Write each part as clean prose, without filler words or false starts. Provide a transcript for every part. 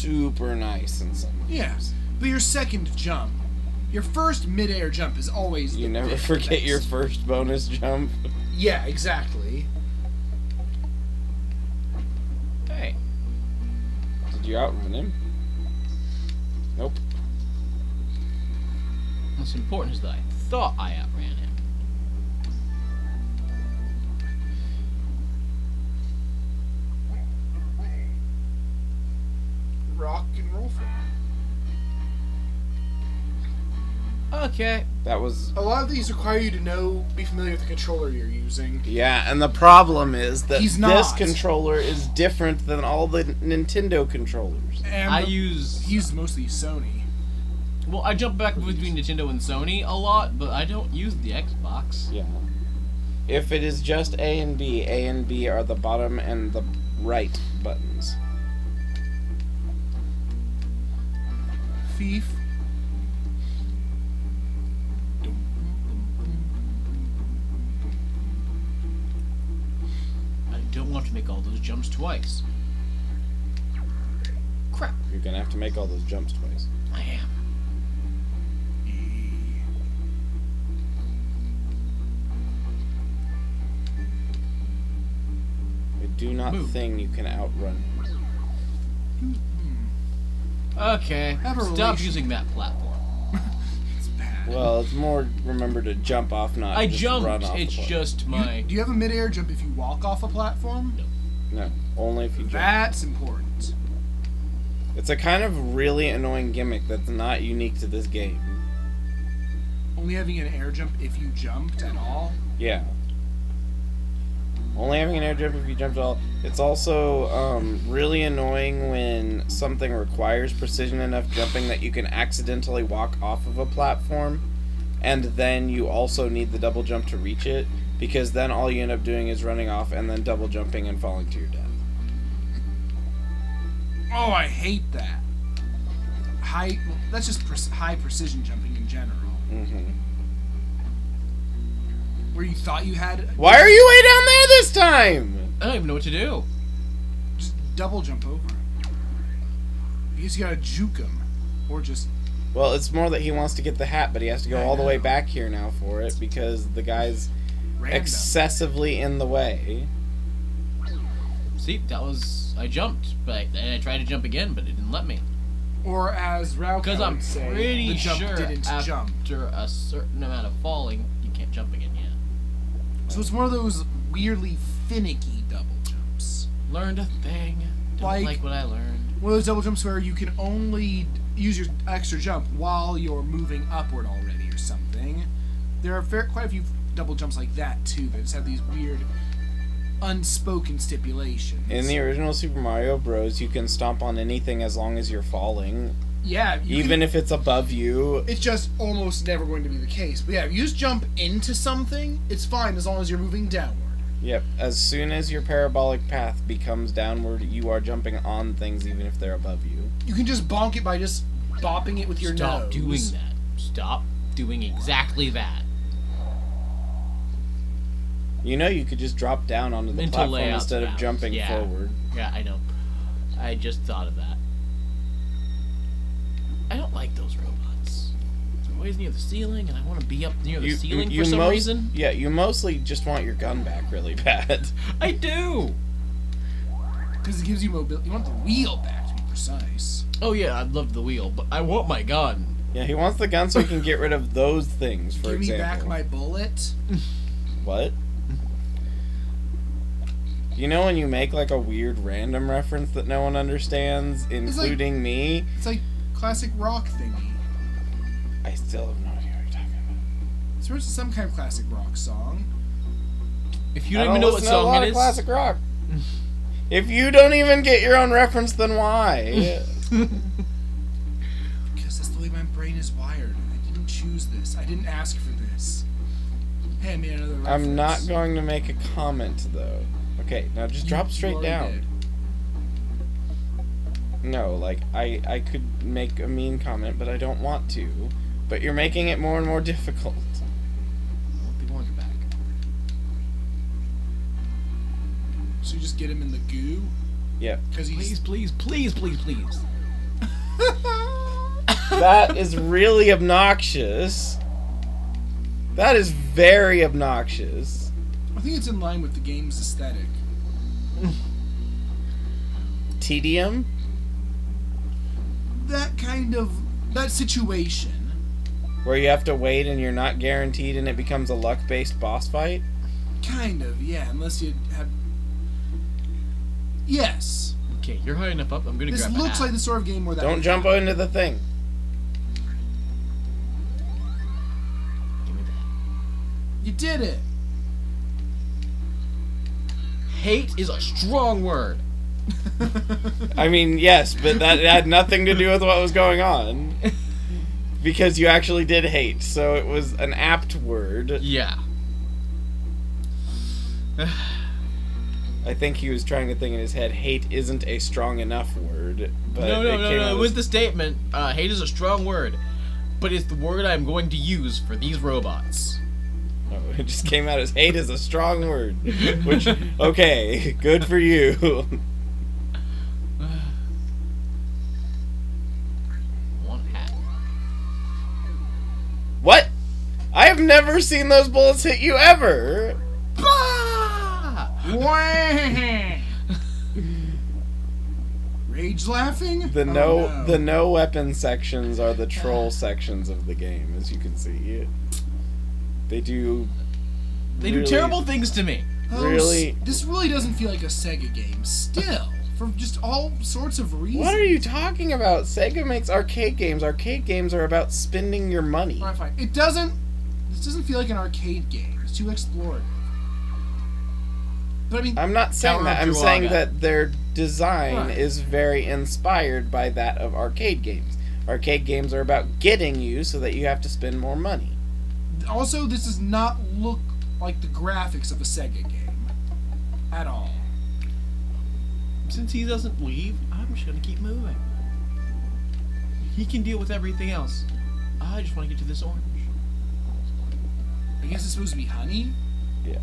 super nice in some ways. Yeah, but your second jump, your first mid-air jump is always You the never big forget best. your first bonus jump. Yeah, exactly. Hey. Did you outrun him? Nope. What's important is that I thought I outran him. Rock and roll for Okay. That was... a lot of these require you to be familiar with the controller you're using. Yeah, and the problem is that He's this not. controller is different than all the Nintendo controllers. And use... he's mostly Sony. Well, I jump back between Nintendo and Sony a lot, but I don't use the Xbox. Yeah. If it is just A and B are the bottom and the right buttons. Thief. I don't want to make all those jumps twice. Crap. You're gonna have to make all those jumps twice. I am. I do not Move. think you can outrun. Okay. Have a Stop relation- using that platform. It's bad. Well, it's more remember to jump off, not I just jumped. run off It's the platform. just my... Do you have a mid-air jump if you walk off a platform? No. No, only if you jump. That's important. It's a kind of really annoying gimmick that's not unique to this game. Only having an air jump if you jumped at all. Yeah. Only having an air jump if you jumped at all. It's also really annoying when something requires precision enough jumping that you can accidentally walk off of a platform, and then you also need the double jump to reach it, because then all you end up doing is running off and then double jumping and falling to your death. Oh, I hate that. That's just high precision jumping in general. Mm-hmm. Where you thought you had... Why are you way down there this time? I don't even know what to do. Just double jump over him. You just gotta juke him. Or just... Well, it's more that he wants to get the hat, but he has to go I all the way know. back here now for it because the guy's random. excessively in the way. See, that was... I jumped, but and I tried to jump again, but it didn't let me. Or as Raul Because I'm would say, pretty the jump sure didn't jump. after a certain amount of falling, you can't jump again yet. So it's one of those weirdly finicky double jumps. Learned a thing. Don't like what I learned. One of those double jumps where you can only use your extra jump while you're moving upward already or something. There are quite a few double jumps like that too that just have these weird unspoken stipulations. In the original Super Mario Bros., you can stomp on anything as long as you're falling, yeah, even if it's above you. it's just almost never going to be the case. But yeah, if you just jump into something, it's fine as long as you're moving downward. Yep, as soon as your parabolic path becomes downward, you are jumping on things even if they're above you. You can just bonk it by just bopping it with your Stop nose. doing that. Stop doing exactly that. You know you could just drop down onto the Mental platform layout's instead of balanced, jumping yeah. forward. Yeah, I know. I just thought of that. I don't like those robots. They're always near the ceiling, and I want to be up near the ceiling for some reason. Yeah, you mostly just want your gun back really bad. I do! Because it gives you mobility. You want the wheel back, to be precise. Oh yeah, I'd love the wheel, but I want my gun. Yeah, he wants the gun so he can get rid of those things, for Give example. me back my bullet. What? You know when you make like a weird random reference that no one understands, including me? It's like classic rock thingy. I still have no idea what you're talking about. It's supposed to some kind of classic rock song. If you I don't even know what listen to a lot song it of is, classic rock. If you don't even get your own reference, then why? Because that's the way my brain is wired. I didn't choose this. I didn't ask for this. Hand me another reference. I'm not going to make a comment though. Okay, now just drop straight already down. did. No, like, I could make a mean comment, but I don't want to. But you're making it more and more difficult. I want the orange back. So you just get him in the goo? Yep. Because he's... Please, please, please, please, please. That is really obnoxious. That is very obnoxious. I think it's in line with the game's aesthetic. Tedium? That situation. Where you have to wait and you're not guaranteed and it becomes a luck-based boss fight? Kind of, yeah, unless you have... Yes. Okay, you're high enough up. I'm gonna grab a hat. This looks like the sort of game where that... Don't jump into the thing. Give me that. You did it. Hate is a strong word. I mean, yes, but that had nothing to do with what was going on. Because you actually did hate, so it was an apt word. Yeah. I think he was trying to think in his head, hate isn't a strong enough word. But No. It was the statement, hate is a strong word, but it's the word I'm going to use for these robots. Oh, it just came out as hate is a strong word. Which, okay, good for you. One hat. What? I have never seen those bullets hit you ever. Bah! Rage laughing? The Oh, no. no weapon sections are the troll sections of the game, as you can see. They do terrible things to me. Oh, really. This really doesn't feel like a Sega game. Still, for just all sorts of reasons. What are you talking about? Sega makes arcade games. Arcade games are about spending your money. Alright, fine. It doesn't. This doesn't feel like an arcade game. It's too explorative. But I mean, I'm not saying that. I'm saying that their design is very inspired by that of arcade games. Arcade games are about getting you so that you have to spend more money. also, this does not look like the graphics of a Sega game at all. Since he doesn't leave, I'm just gonna keep moving. He can deal with everything else. I just want to get to this orange. I guess it's supposed to be honey? Yeah.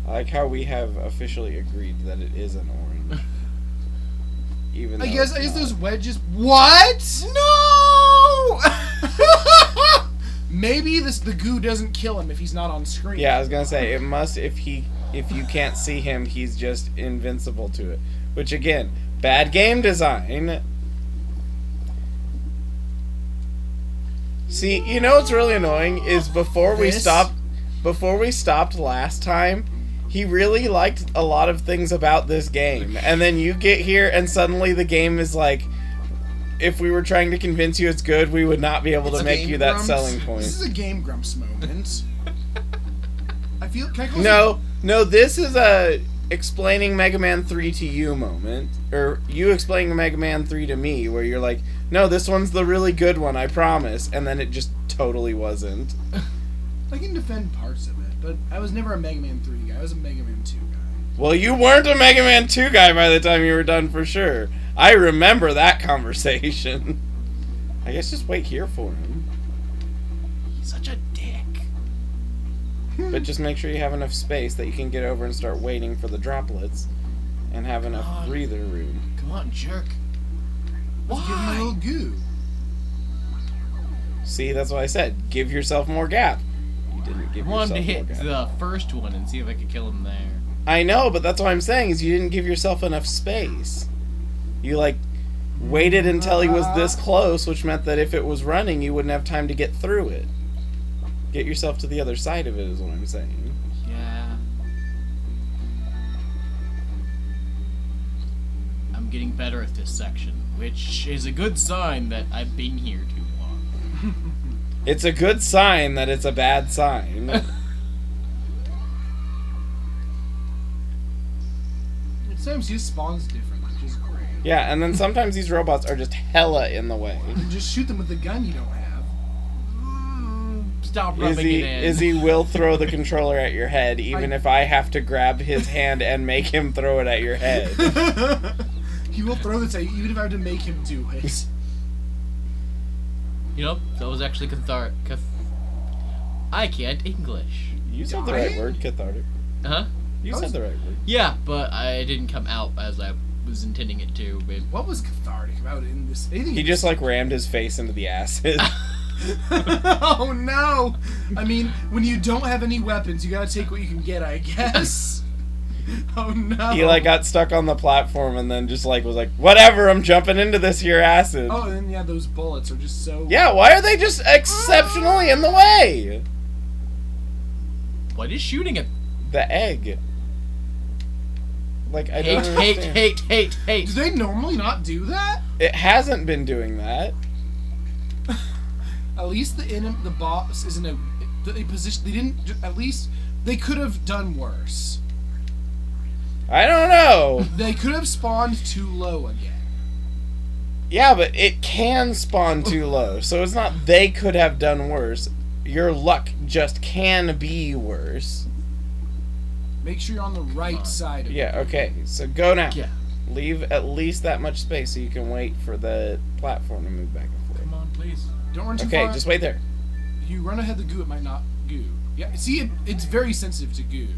I like how we have officially agreed that it is an orange. Even though I guess it's not. those wedges. What? No! Maybe the goo doesn't kill him if he's not on screen. Yeah, I was gonna say it must if you can't see him, he's just invincible to it. Which again, bad game design. See, you know what's really annoying is before we stopped last time, he really liked a lot of things about this game, and then you get here and suddenly the game is like, if we were trying to convince you it's good, we would not be able to make you that selling point. This is a Game Grumps moment. I feel. Can I call No, this is a explaining Mega Man 3 to you moment, or you explaining Mega Man 3 to me, where you're like, no, this one's the really good one, I promise, and then it just totally wasn't. I can defend parts of it, but I was never a Mega Man 3 guy. I was a Mega Man 2 guy. Well, you weren't a Mega Man 2 guy by the time you were done for sure. I remember that conversation. I guess just wait here for him. He's such a dick. But just make sure you have enough space that you can get over and start waiting for the droplets and have enough breather room. Come on, jerk. Let's give him a little goo. See, that's what I said. Give yourself more gap. You didn't give I yourself wanted to hit more gap. the first one and see if I could kill him there. I know, but that's what I'm saying is you didn't give yourself enough space. You, like, waited until he was this close, which meant that if it was running, you wouldn't have time to get through it. Get yourself to the other side of it is what I'm saying. Yeah. I'm getting better at this section, which is a good sign that I've been here too long. It's a good sign that it's a bad sign. Sometimes he spawns different, which is great. Yeah, and then sometimes these robots are just hella in the way. You can just shoot them with the gun you don't have. Stop rubbing it in. Izzy will throw the controller at your head, even if I have to grab his hand and make him throw it at your head. He will throw it at you, even if I have to make him do it. You know, that was actually cathartic. I can't English. You said the right word, cathartic. Huh? You said the right word. Yeah, but I didn't come out as I was intending it to, but What was cathartic about it in this? Anything He just like rammed his face into the acid. Oh no! I mean, when you don't have any weapons, you gotta take what you can get, I guess. Oh no! He like got stuck on the platform and then just like was like, whatever, I'm jumping into this here acid. Oh, and then yeah, those bullets are just so. Yeah, why are they just exceptionally in the way? what is shooting at? The egg. Like I don't understand. Hate. Do they normally not do that? It hasn't been doing that. At least the boss is in a position. They didn't. At least they could have done worse. I don't know. They could have spawned too low again. Yeah, but it can spawn too low, so it's not they could have done worse. Your luck just can be worse. Make sure you're on the right side of it. Yeah, okay, so go now. Yeah. Leave at least that much space so you can wait for the platform to move back and forth. Come on, please. Don't run too Okay, far. just wait there. If you run ahead the goo, it might not goo. Yeah, see, it's very sensitive to goo.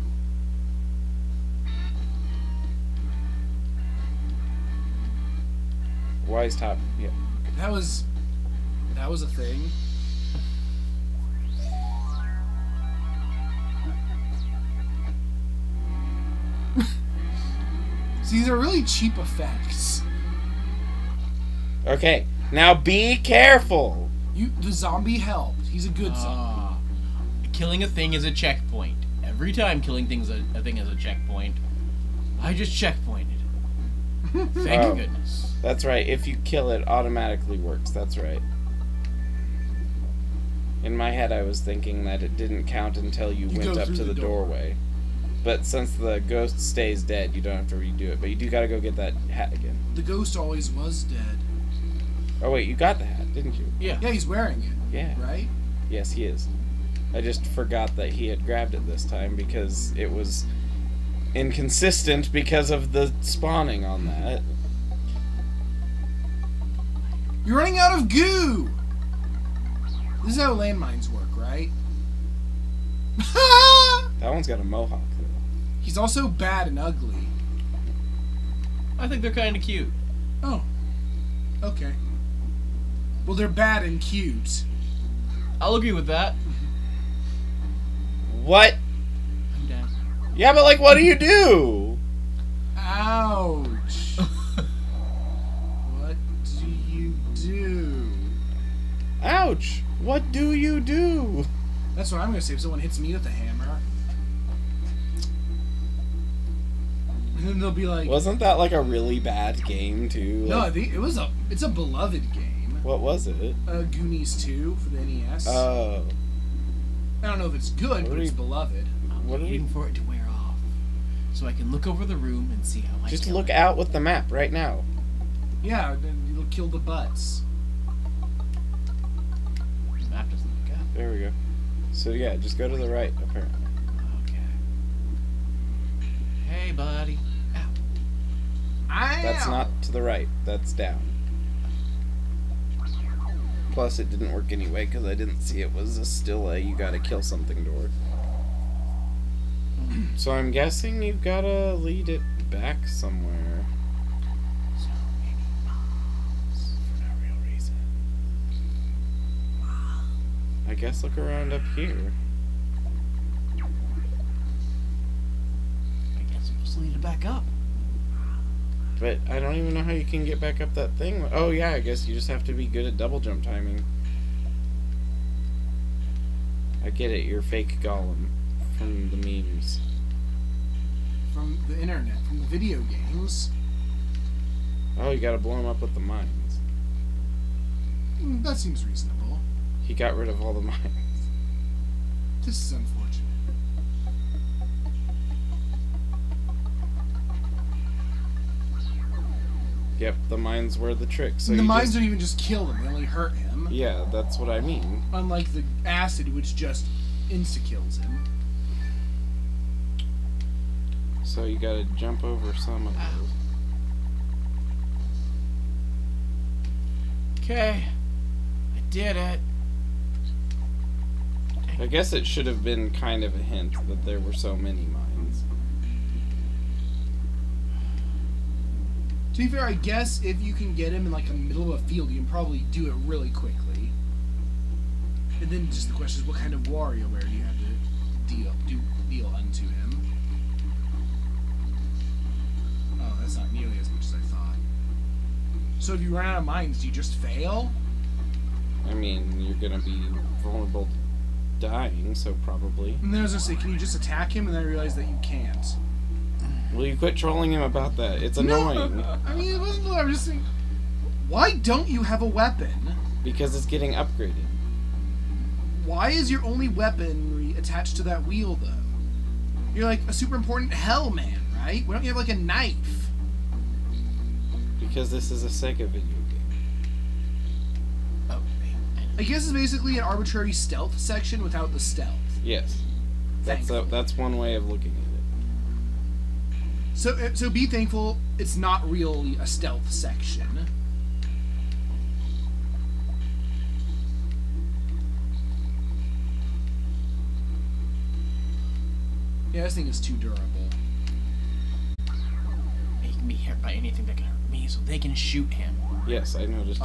Wise top. Yeah. That was a thing. See, these are really cheap effects. Okay, now be careful. The zombie helped. He's a good zombie. Killing a thing is a checkpoint. Every time killing a thing is a checkpoint, I just checkpointed. Thank Oh. goodness. That's right. If you kill it, automatically works. That's right. In my head, I was thinking that it didn't count until you You went go up through to the the door. doorway. But since the ghost stays dead, you don't have to redo it. But you do gotta go get that hat again. The ghost always was dead. Oh wait, you got the hat, didn't you? Yeah. Yeah, he's wearing it, Yeah. right? Yes, he is. I just forgot that he had grabbed it this time because it was inconsistent because of the spawning on that. You're running out of goo! This is how landmines work, right? That one's got a mohawk though. He's also bad and ugly. I think they're kind of cute. Oh. Okay. Well, they're bad and cute. I'll agree with that. What? I'm down. Yeah, but like, what do you do? Ouch. What do you do? Ouch! What do you do? That's what I'm gonna say if someone hits me with a hammer. And then they'll be like, Wasn't that like a really bad game too? no, I Like, think it's a beloved game. what was it? Goonies 2 for the NES. Oh. I don't know if it's good, What but are it's you- beloved. I'm What are waiting we- for it to wear off, so I can look over the room and see how I Just kill look it. out with the map right now. Yeah, then it'll kill the butts. The map doesn't look out. There we go. So yeah, just go to the right, apparently. Okay. Hey, buddy. Ow. That's not to the right. That's down. Plus, it didn't work anyway because I didn't see it was still a you gotta kill something door. So I'm guessing you've gotta lead it back somewhere. So many moms. For no real reason. I guess look around up here. I guess I'm supposed to lead it back up. But I don't even know how you can get back up that thing. Oh yeah, I guess you just have to be good at double jump timing. I get it, you're fake Gollum from the memes. From the internet, from the video games. Oh, you gotta blow him up with the mines. That seems reasonable. He got rid of all the mines. This is unfortunate. Yep, the mines were the trick. So And the you mines just- don't even just kill him, they only hurt him. Yeah, that's what I mean. Unlike the acid, which just insta-kills him. So you gotta jump over some of those. Okay. I did it. I guess it should have been kind of a hint that there were so many mines. To be fair, I guess if you can get him in like the middle of a field, you can probably do it really quickly. And then just the question is, what kind of WarioWare do you have to deal unto him? Oh, that's not nearly as much as I thought. So if you run out of mines, do you just fail? I mean, you're gonna be vulnerable to dying, so probably. And then I was gonna say, can you just attack him? And then I realized that you can't. Will you quit trolling him about that? It's annoying. No, I mean, it wasn't. I'm just saying. Why don't you have a weapon? Because it's getting upgraded. Why is your only weaponry attached to that wheel, though? You're like a super important hell man, right? Why don't you have like a knife? Because this is a Sega video game. Oh, I guess it's basically an arbitrary stealth section without the stealth. Yes. Thankfully. That's one way of looking at it. So be thankful it's not really a stealth section. Yeah, this thing is too durable. He can be hit by anything that can hurt me, so they can shoot him. Yes, I noticed.